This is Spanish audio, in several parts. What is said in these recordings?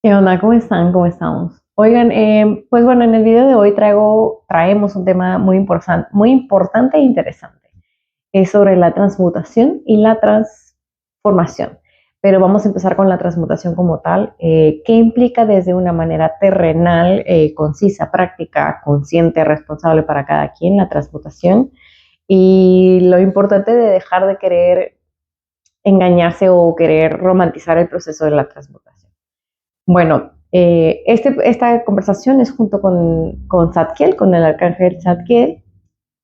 ¿Qué onda? ¿Cómo están? ¿Cómo estamos? Oigan, pues bueno, en el video de hoy traemos un tema muy importante e interesante. Es sobre la transmutación y la transformación. Pero vamos a empezar con la transmutación como tal. ¿Qué implica desde una manera terrenal, concisa, práctica, consciente, responsable para cada quien la transmutación? Y lo importante de dejar de querer engañarse o querer romantizar el proceso de la transmutación. Bueno, esta conversación es junto con Zadkiel, con el arcángel Zadkiel.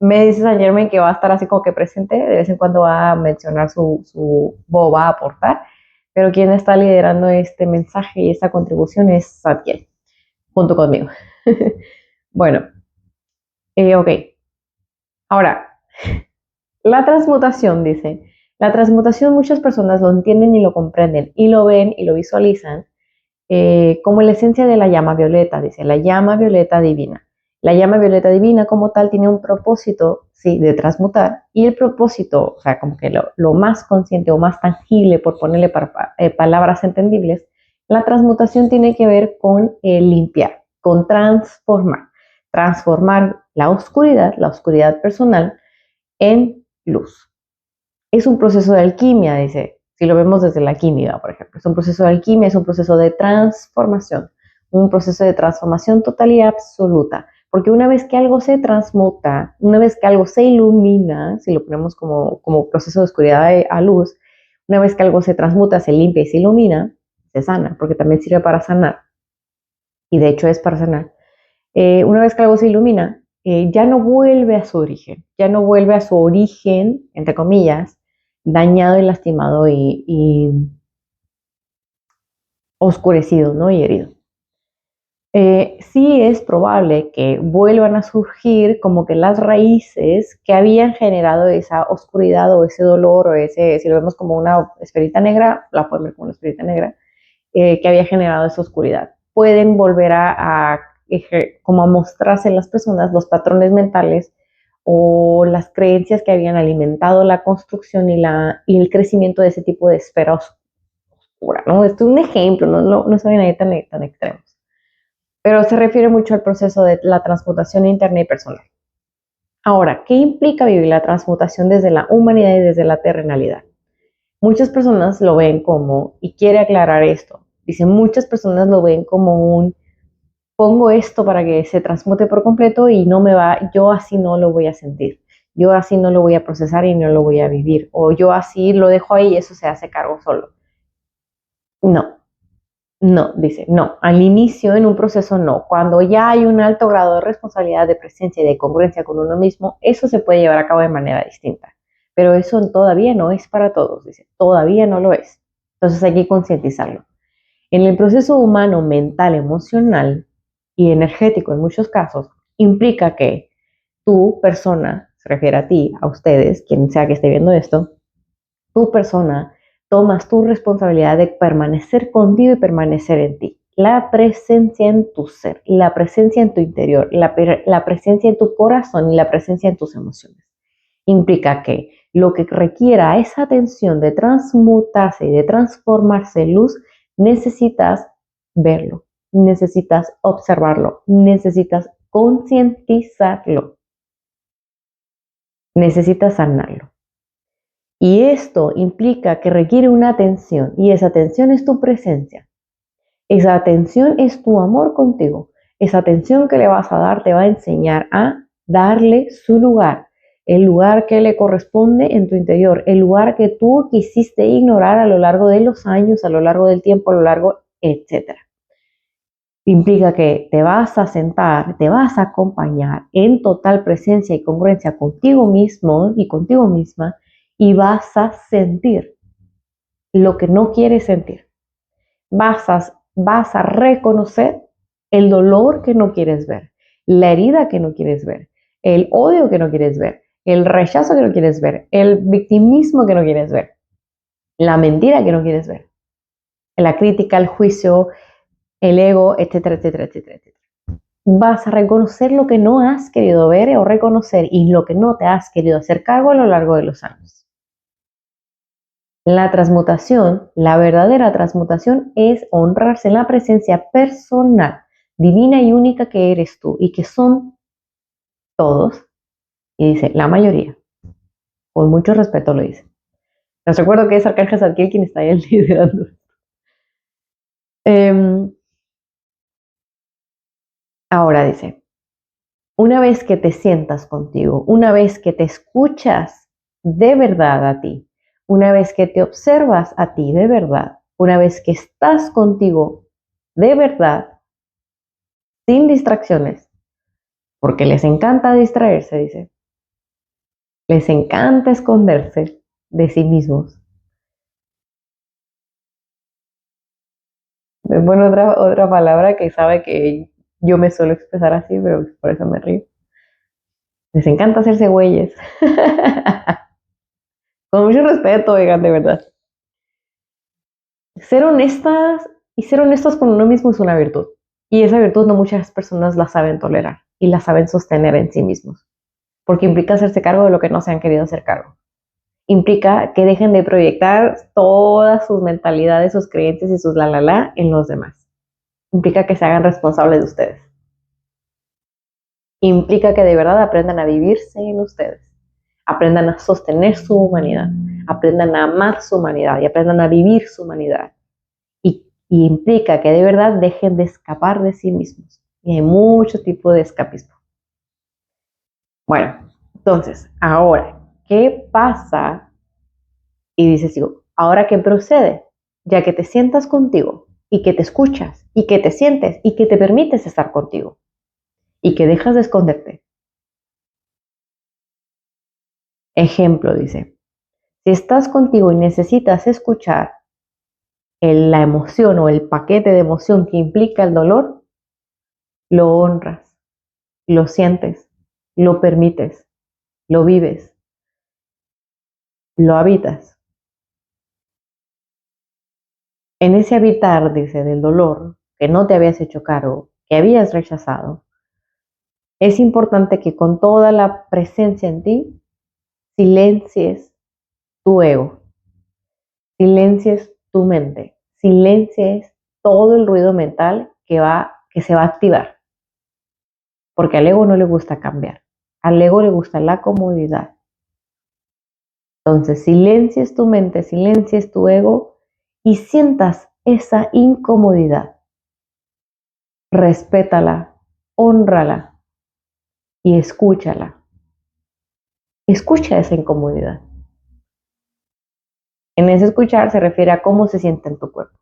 Me dice San Germain que va a estar así como que presente, de vez en cuando va a mencionar o va a aportar, pero quien está liderando este mensaje y esta contribución es Zadkiel, junto conmigo. Bueno, ok. Ahora, la transmutación, dice, la transmutación muchas personas lo entienden y lo comprenden, y lo ven y lo visualizan como la esencia de la llama violeta, dice, la llama violeta divina. La llama violeta divina como tal tiene un propósito, sí, de transmutar, y el propósito, o sea, como que lo más consciente o más tangible, por ponerle palabras entendibles, la transmutación tiene que ver con limpiar, con transformar la oscuridad personal, en luz. Es un proceso de alquimia, dice, si lo vemos desde la química, por ejemplo. Es un proceso de alquimia, es un proceso de transformación, un proceso de transformación total y absoluta. Porque una vez que algo se transmuta, una vez que algo se ilumina, si lo ponemos como proceso de oscuridad a luz, una vez que algo se transmuta, se limpia y se ilumina, se sana, porque también sirve para sanar. Y de hecho es para sanar. Una vez que algo se ilumina, ya no vuelve a su origen, ya no vuelve a su origen, entre comillas, dañado y lastimado y oscurecido, ¿no? Y herido. Sí es probable que vuelvan a surgir como que las raíces que habían generado esa oscuridad o ese dolor o ese, si lo vemos como una esferita negra, la pueden ver como una esferita negra, que había generado esa oscuridad. Pueden volver como a mostrarse en las personas los patrones mentales o las creencias que habían alimentado la construcción y el crecimiento de ese tipo de esfera oscura, ¿no? Esto es un ejemplo, no se ven ahí tan extremos, pero se refiere mucho al proceso de la transmutación interna y personal. Ahora, ¿qué implica vivir la transmutación desde la humanidad y desde la terrenalidad? Muchas personas lo ven como, y quiere aclarar esto, dice, muchas personas lo ven como pongo esto para que se transmute por completo y no me va, yo así no lo voy a sentir, yo así no lo voy a procesar y no lo voy a vivir, o yo así lo dejo ahí y eso se hace cargo solo. No, no, dice, no, al inicio en un proceso no, cuando ya hay un alto grado de responsabilidad, de presencia y de congruencia con uno mismo, eso se puede llevar a cabo de manera distinta, pero eso todavía no es para todos, dice, todavía no lo es, entonces hay que concientizarlo. En el proceso humano, mental, emocional y energético en muchos casos, implica que tu persona, se refiere a ti, a ustedes, quien sea que esté viendo esto, tu persona tomas tu responsabilidad de permanecer contigo y permanecer en ti. La presencia en tu ser, la presencia en tu interior, la presencia en tu corazón y la presencia en tus emociones. Implica que lo que requiera esa atención de transmutarse y de transformarse en luz, necesitas verlo, necesitas observarlo, necesitas concientizarlo, necesitas sanarlo. Y esto implica que requiere una atención y esa atención es tu presencia. Esa atención es tu amor contigo. Esa atención que le vas a dar te va a enseñar a darle su lugar, el lugar que le corresponde en tu interior, el lugar que tú quisiste ignorar a lo largo de los años, a lo largo del tiempo, a lo largo, etc. Implica que te vas a sentar, te vas a acompañar en total presencia y congruencia contigo mismo y contigo misma y vas a sentir lo que no quieres sentir. Vas a reconocer el dolor que no quieres ver, la herida que no quieres ver, el odio que no quieres ver, el rechazo que no quieres ver, el victimismo que no quieres ver, la mentira que no quieres ver, la crítica, el juicio, el ego, etcétera, etcétera, etcétera, etcétera. Vas a reconocer lo que no has querido ver o reconocer y lo que no te has querido hacer cargo a lo largo de los años. La transmutación, la verdadera transmutación es honrarse en la presencia personal, divina y única que eres tú y que son todos, y dice la mayoría, con mucho respeto lo dice. Les recuerdo que es Arcángel Zadkiel quien está ahí liderando. Ahora dice, una vez que te sientas contigo, una vez que te escuchas de verdad a ti, una vez que te observas a ti de verdad, una vez que estás contigo de verdad, sin distracciones, porque les encanta distraerse, dice, les encanta esconderse de sí mismos. Bueno, otra palabra que sabe que yo me suelo expresar así, pero por eso me río. Les encanta hacerse güeyes. Con mucho respeto, oigan, de verdad. Ser honestas y ser honestos con uno mismo es una virtud. Y esa virtud no muchas personas la saben tolerar y la saben sostener en sí mismos. Porque implica hacerse cargo de lo que no se han querido hacer cargo. Implica que dejen de proyectar todas sus mentalidades, sus creencias y sus la en los demás. Implica que se hagan responsables de ustedes. Implica que de verdad aprendan a vivirse en ustedes. Aprendan a sostener su humanidad. Aprendan a amar su humanidad y aprendan a vivir su humanidad. Y implica que de verdad dejen de escapar de sí mismos. Y hay mucho tipo de escapismo. Bueno, entonces, ahora, ¿qué pasa? Y dice, sigo, ahora qué procede, ya que te sientas contigo y que te escuchas y que te sientes y que te permites estar contigo y que dejas de esconderte. Ejemplo, dice, si estás contigo y necesitas escuchar la emoción o el paquete de emoción que implica el dolor, lo honras, lo sientes, lo permites, lo vives, lo habitas. En ese habitar, dice, del dolor que no te habías hecho cargo, que habías rechazado, es importante que con toda la presencia en ti, silencies tu ego, silencies tu mente, silencies todo el ruido mental que se va a activar. Porque al ego no le gusta cambiar, al ego le gusta la comodidad. Entonces, silencies tu mente, silencies tu ego y sientas esa incomodidad. Respétala, hónrala y escúchala. Escucha esa incomodidad. En ese escuchar se refiere a cómo se siente en tu cuerpo.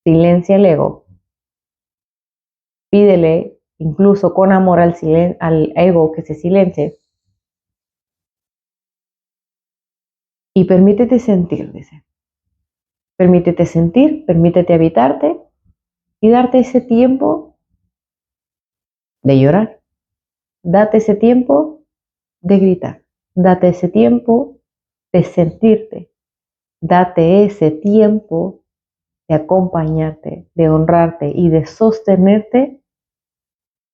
Silencia el ego. Pídele, incluso con amor al ego que se silencie. Y permítete sentir, dice. Permítete sentir, permítete habitarte y darte ese tiempo de llorar. Date ese tiempo de gritar. Date ese tiempo de sentirte. Date ese tiempo de acompañarte, de honrarte y de sostenerte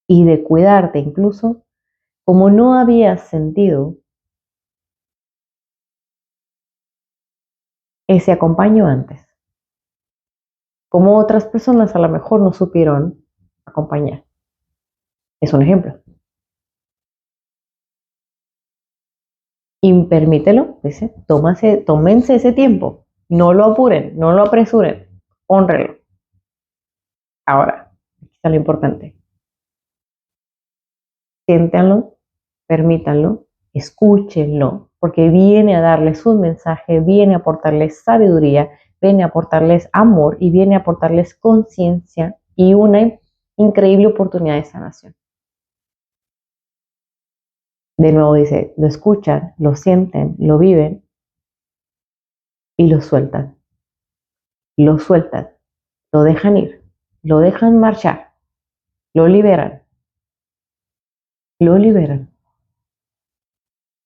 y de cuidarte incluso como no habías sentido ese acompaño antes. Como otras personas a lo mejor no supieron acompañar. Es un ejemplo. Y permítelo, dice, tómense ese tiempo. No lo apuren, no lo apresuren. Honrenlo. Ahora, aquí está lo importante. Siéntanlo, permítanlo, escúchenlo, porque viene a darles un mensaje, viene a aportarles sabiduría, viene a aportarles amor y viene a aportarles conciencia y una increíble oportunidad de sanación. De nuevo dice, lo escuchan, lo sienten, lo viven y lo sueltan. Lo sueltan, lo dejan ir, lo dejan marchar, lo liberan, lo liberan.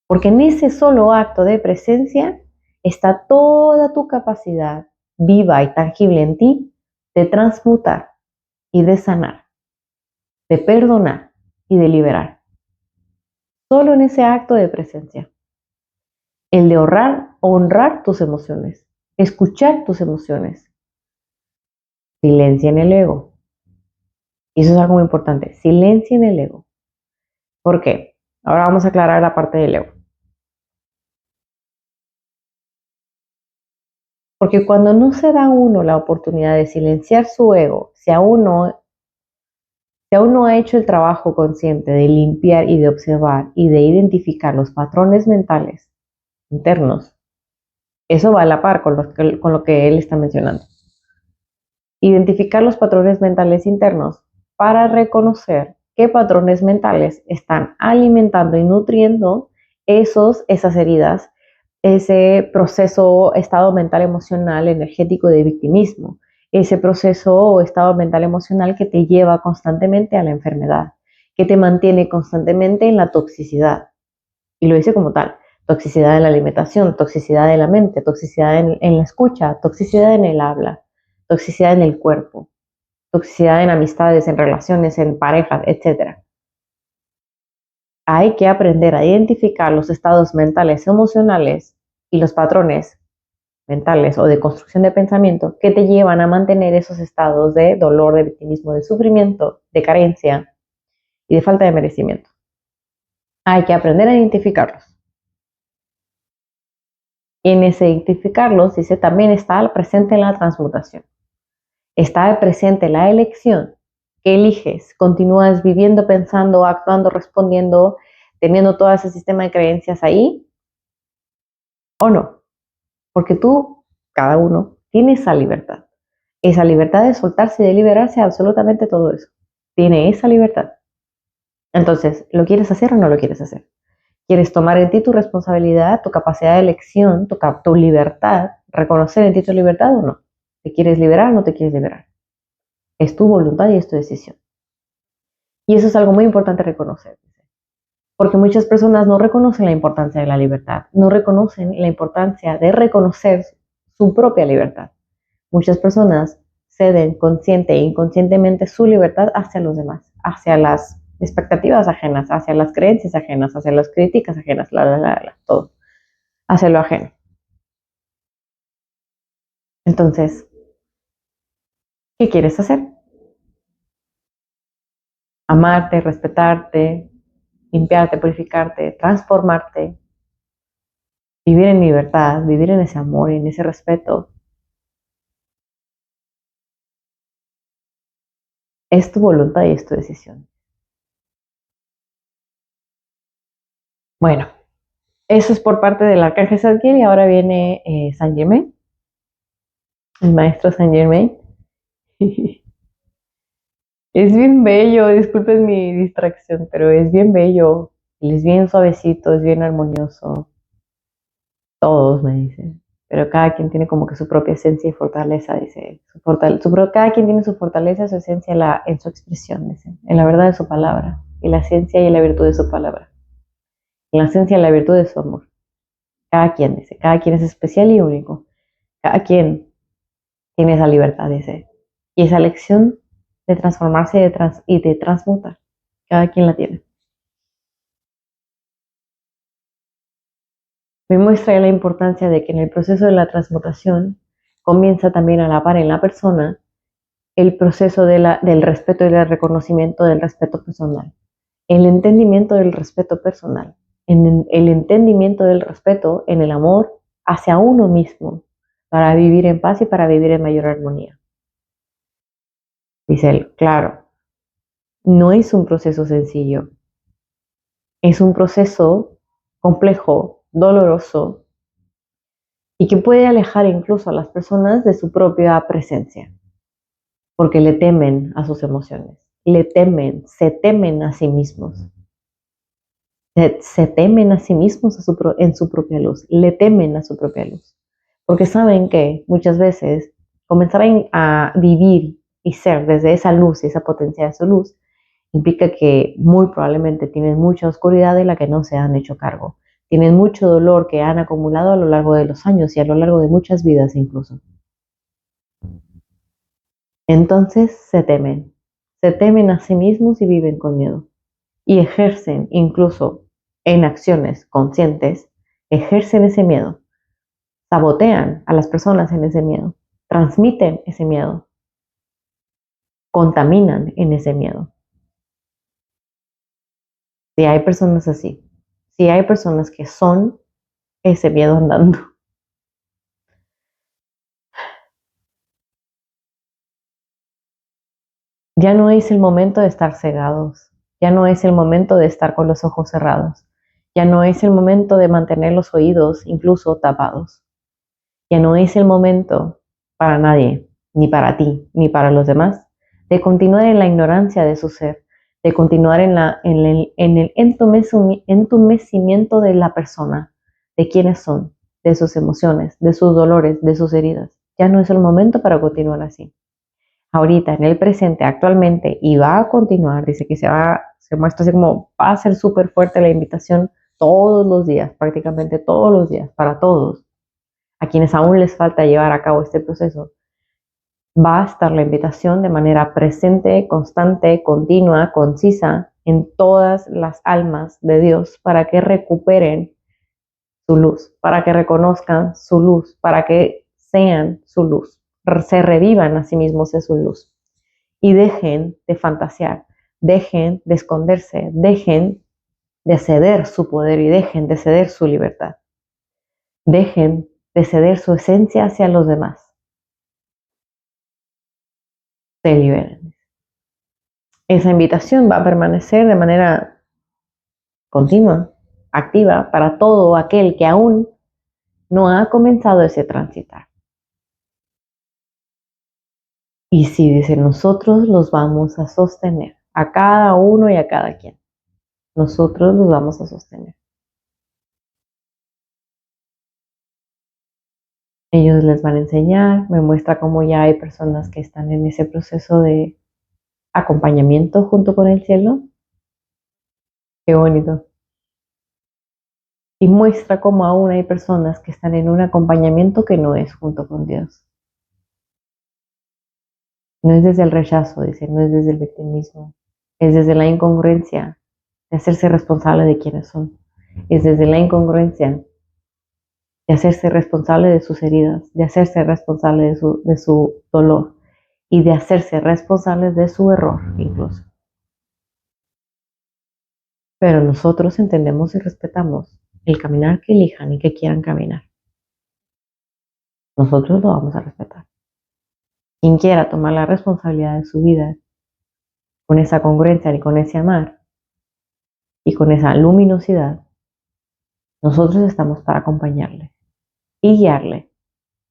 Porque en ese solo acto de presencia está toda tu capacidad viva y tangible en ti de transmutar y de sanar, de perdonar y de liberar. Solo en ese acto de presencia. El de honrar tus emociones, escuchar tus emociones. Silencien el ego. Y eso es algo muy importante. Silencien el ego. ¿Por qué? Ahora vamos a aclarar la parte del ego. Porque cuando no se da a uno la oportunidad de silenciar su ego, si aún no ha hecho el trabajo consciente de limpiar y de observar y de identificar los patrones mentales internos, eso va a la par con lo que él está mencionando. Identificar los patrones mentales internos para reconocer qué patrones mentales están alimentando y nutriendo esas heridas, ese proceso, estado mental, emocional, energético de victimismo, ese proceso o estado mental, emocional que te lleva constantemente a la enfermedad, que te mantiene constantemente en la toxicidad. Y lo dice como tal: toxicidad en la alimentación, toxicidad en la mente, toxicidad en la escucha, toxicidad en el habla, toxicidad en el cuerpo, toxicidad en amistades, en relaciones, en parejas, etcétera. Hay que aprender a identificar los estados mentales, emocionales y los patrones mentales o de construcción de pensamiento que te llevan a mantener esos estados de dolor, de victimismo, de sufrimiento, de carencia y de falta de merecimiento. Hay que aprender a identificarlos. Y en ese identificarlos, dice, también está presente en la transmutación. Está presente la elección que eliges. Continúas viviendo, pensando, actuando, respondiendo, teniendo todo ese sistema de creencias ahí, o no. Porque tú, cada uno, tiene esa libertad. Esa libertad de soltarse y de liberarse de absolutamente todo eso. Tiene esa libertad. Entonces, ¿lo quieres hacer o no lo quieres hacer? ¿Quieres tomar en ti tu responsabilidad, tu capacidad de elección, tu libertad, reconocer en ti tu libertad o no? ¿Te quieres liberar o no te quieres liberar? Es tu voluntad y es tu decisión. Y eso es algo muy importante reconocer, porque muchas personas no reconocen la importancia de la libertad, no reconocen la importancia de reconocer su propia libertad. Muchas personas ceden consciente e inconscientemente su libertad hacia los demás, hacia las expectativas ajenas, hacia las creencias ajenas, hacia las críticas ajenas, todo, hacia lo ajeno. Entonces, ¿qué quieres hacer? Amarte, respetarte, limpiarte, purificarte, transformarte, vivir en libertad, vivir en ese amor, en ese respeto. Es tu voluntad y es tu decisión. Bueno, eso es por parte del arcángel Zadkiel y ahora viene Saint Germain, el maestro Saint Germain. Es bien bello, disculpen mi distracción, pero es bien bello. Él es bien suavecito, es bien armonioso. Todos me dicen. Pero cada quien tiene como que su propia esencia y fortaleza, dice él. Cada quien tiene su fortaleza, su esencia en su expresión, dice, en la verdad de su palabra, y la ciencia y la virtud de su palabra, en la esencia y la virtud de su amor. Cada quien, dice, cada quien es especial y único. Cada quien tiene esa libertad, dice. Y esa elección de transformarse y de transmutar. Cada quien la tiene. Me muestra la importancia de que en el proceso de la transmutación comienza también a la par en la persona el proceso del respeto y del reconocimiento del respeto personal, el entendimiento del respeto personal, en el entendimiento del respeto en el amor hacia uno mismo, para vivir en paz y para vivir en mayor armonía. Dice él, claro, no es un proceso sencillo, es un proceso complejo, doloroso, y que puede alejar incluso a las personas de su propia presencia, porque le temen a sus emociones, se temen a sí mismos, se temen a sí mismos en su propia luz, le temen a su propia luz, porque saben que muchas veces comenzar a vivir y ser desde esa luz y esa potencia de su luz implica que muy probablemente tienen mucha oscuridad de la que no se han hecho cargo. Tienen mucho dolor que han acumulado a lo largo de los años y a lo largo de muchas vidas incluso. Entonces se temen a sí mismos y viven con miedo. Y ejercen incluso en acciones conscientes ejercen ese miedo, sabotean a las personas en ese miedo, transmiten ese miedo, contaminan en ese miedo. Si hay personas así, si hay personas que son ese miedo andando. Ya no es el momento de estar cegados, ya no es el momento de estar con los ojos cerrados, ya no es el momento de mantener los oídos incluso tapados, ya no es el momento para nadie, ni para ti, ni para los demás, de continuar en la ignorancia de su ser, de continuar en el entumecimiento de la persona, de quiénes son, de sus emociones, de sus dolores, de sus heridas. Ya no es el momento para continuar así. Ahorita, en el presente, actualmente, y va a continuar, dice que se muestra así como va a ser súper fuerte la invitación todos los días, prácticamente todos los días, para todos, a quienes aún les falta llevar a cabo este proceso. Va a estar la invitación de manera presente, constante, continua, concisa en todas las almas de Dios para que recuperen su luz, para que reconozcan su luz, para que sean su luz, se revivan a sí mismos en su luz y dejen de fantasear, dejen de esconderse, dejen de ceder su poder y dejen de ceder su libertad, dejen de ceder su esencia hacia los demás, se liberen. Esa invitación va a permanecer de manera continua, activa, para todo aquel que aún no ha comenzado ese transitar. Y sí, dice, nosotros los vamos a sostener, a cada uno y a cada quien. Nosotros los vamos a sostener. Ellos les van a enseñar, me muestra cómo ya hay personas que están en ese proceso de acompañamiento junto con el cielo. Qué bonito. Y muestra cómo aún hay personas que están en un acompañamiento que no es junto con Dios. No es desde el rechazo, dice, no es desde el victimismo, es desde la incongruencia de hacerse responsable de quienes son. Es desde la incongruencia de hacerse responsable de sus heridas, de hacerse responsable de su dolor y de hacerse responsable de su error incluso. Pero nosotros entendemos y respetamos el caminar que elijan y que quieran caminar. Nosotros lo vamos a respetar. Quien quiera tomar la responsabilidad de su vida con esa congruencia y con ese amar y con esa luminosidad, nosotros estamos para acompañarle y guiarle,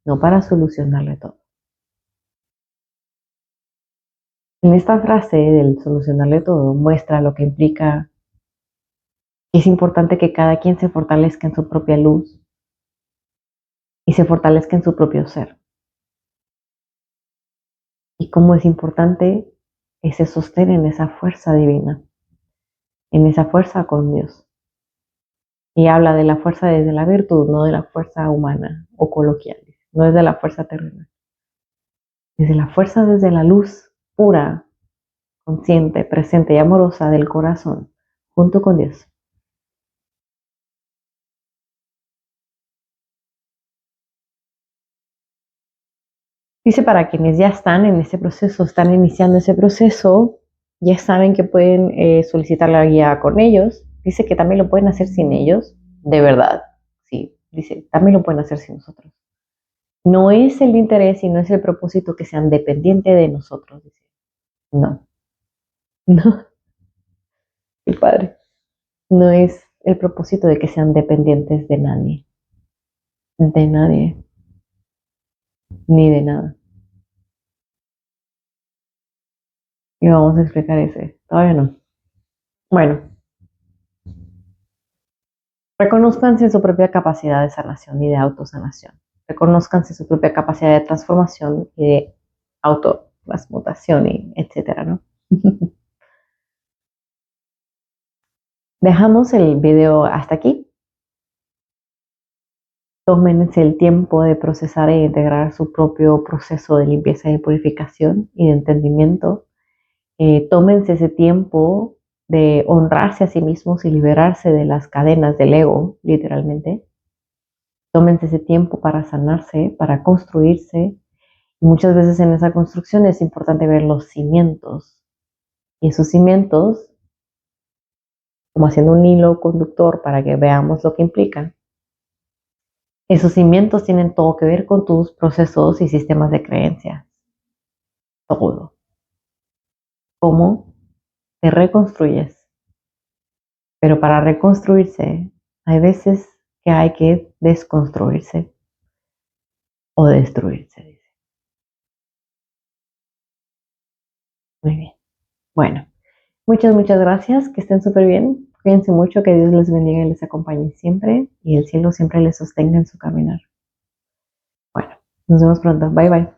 no para solucionarle todo. En esta frase del solucionarle todo muestra lo que implica que es importante que cada quien se fortalezca en su propia luz y se fortalezca en su propio ser. Y cómo es importante ese sostén en esa fuerza divina, en esa fuerza con Dios. Y habla de la fuerza desde la virtud, no de la fuerza humana o coloquial, no es de la fuerza terrenal. Desde la fuerza, desde la luz pura, consciente, presente y amorosa del corazón, junto con Dios. Dice para quienes ya están en ese proceso, están iniciando ese proceso, ya saben que pueden solicitar la guía con ellos. Dice que también lo pueden hacer sin ellos, de verdad. Sí, dice, también lo pueden hacer sin nosotros. No es el interés y no es el propósito que sean dependientes de nosotros. Dice. No, no, el Padre. No es el propósito de que sean dependientes de nadie, ni de nada. Y vamos a explicar ese. Todavía no. Bueno, reconózcanse su propia capacidad de sanación y de autosanación. Reconózcanse su propia capacidad de transformación y de autotransmutación, y etcétera, ¿no? Dejamos el video hasta aquí. Tómense el tiempo de procesar e integrar su propio proceso de limpieza y purificación y de entendimiento. Tómense ese tiempo de honrarse a sí mismos y liberarse de las cadenas del ego, literalmente. Tómense ese tiempo para sanarse, para construirse. Y muchas veces en esa construcción es importante ver los cimientos. Y esos cimientos, como haciendo un hilo conductor para que veamos lo que implica, esos cimientos tienen todo que ver con tus procesos y sistemas de creencias. Todo. Cómo te reconstruyes. Pero para reconstruirse, hay veces que hay que desconstruirse o destruirse, dice. Muy bien. Bueno, muchas gracias. Que estén súper bien. Cuídense mucho. Que Dios les bendiga y les acompañe siempre. Y el cielo siempre les sostenga en su caminar. Bueno, nos vemos pronto. Bye bye.